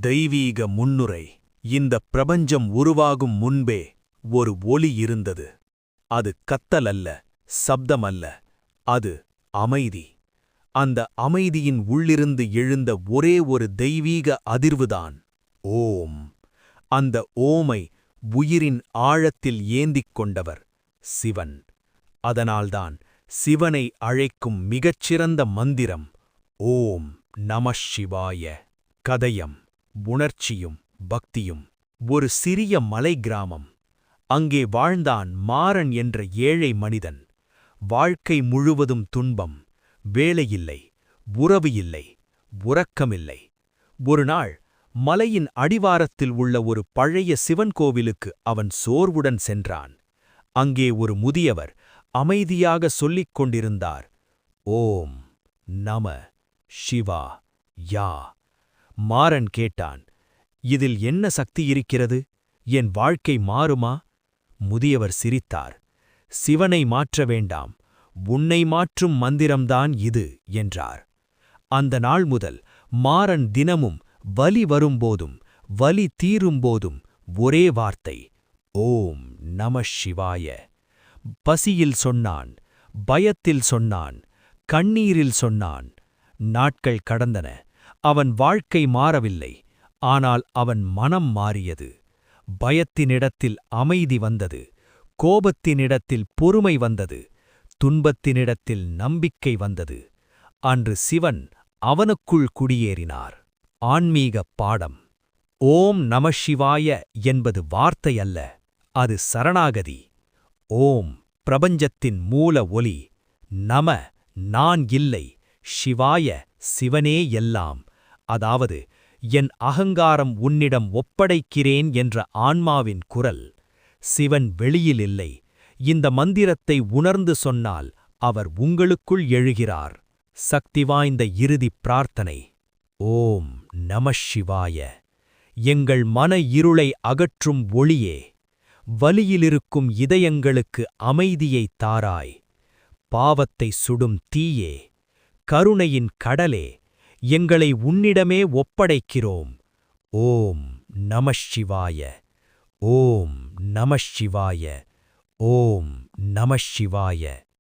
தெய்வீக முன்னுரை. இந்த பிரபஞ்சம் உருவாகும் முன்பே ஒரு ஒலி இருந்தது. அது கத்தல் அல்ல, சப்தம் அல்ல, அது அமைதி. அந்த அமைதியின் உள்ளிருந்து எழுந்த ஒரே ஒரு தெய்வீக அதிர்வுதான் ஓம். அந்த ஓமை உயிரின் ஆழத்தில் ஏந்திக் கொண்டவர் சிவன். அதனால்தான் சிவனை அழைக்கும் மிகச்சிறந்த மந்திரம் ஓம் நம சிவாய. கதயம், உணர்ச்சியும் பக்தியும். ஒரு சிறிய மலை கிராமம். அங்கே வாழ்ந்தான் மாறன் என்ற ஏழை மனிதன். வாழ்க்கை முழுவதும் துன்பம். வேலையில்லை, உறவு இல்லை, உறக்கமில்லை. ஒருநாள் மலையின் அடிவாரத்தில் உள்ள ஒரு பழைய சிவன் கோவிலுக்கு அவன் சோர்வுடன் சென்றான். அங்கே ஒரு முதியவர் அமைதியாக சொல்லிக் கொண்டிருந்தார், ஓம் நம சிவா யா. மாறன் கேட்டான், இதில் என்ன சக்தி இருக்கிறது? என் வாழ்க்கை மாறுமா? முதியவர் சிரித்தார். சிவனை மாற்ற வேண்டாம், உன்னை மாற்றும் மந்திரம்தான் இது என்றார். அந்த நாள் முதல் மாறன் தினமும் வலி வரும்போதும் வலி தீரும்போதும் ஒரே வார்த்தை ஓம் நம சிவாய. பசியில் சொன்னான், பயத்தில் சொன்னான், கண்ணீரில் சொன்னான். நாட்கள் கடந்தன. அவன் வாழ்க்கை மாறவில்லை. ஆனால் அவன் மனம் மாறியது. பயத்தினிடத்தில் அமைதி வந்தது. கோபத்தினிடத்தில் பொறுமை வந்தது. துன்பத்தினிடத்தில் நம்பிக்கை வந்தது. அன்று சிவன் அவனுக்குள் குடியேறினார். ஆன்மீக பாடம். ஓம் நம சிவாய என்பது வார்த்தை அல்ல, அது சரணாகதி. ஓம் பிரபஞ்சத்தின் மூல ஒலி. நம நான் இல்லை, சிவாய சிவனே எல்லாம். அதாவது என் அகங்காரம் உன்னிடம் ஒப்படைக்கிறேன் என்ற ஆன்மாவின் குரல். சிவன் வெளியில் இல்லை. இந்த மந்திரத்தை உணர்ந்து சொன்னால் அவர் உங்களுக்குள் எழுகிறார். சக்தி வாய்ந்த இறுதிப் பிரார்த்தனை. ஓம் நம சிவாய. எங்கள் மன இருளை அகற்றும் ஒளியே, வலியிலிருக்கும் இதயங்களுக்கு அமைதியைத் தாராய். பாவத்தை சுடும் தீயே, கருணையின் கடலே, எங்களை உன்னிடமே ஒப்படைக்கிறோம். ஓம் நம சிவாய. ஓம் நம சிவாய. ஓம் நம சிவாய.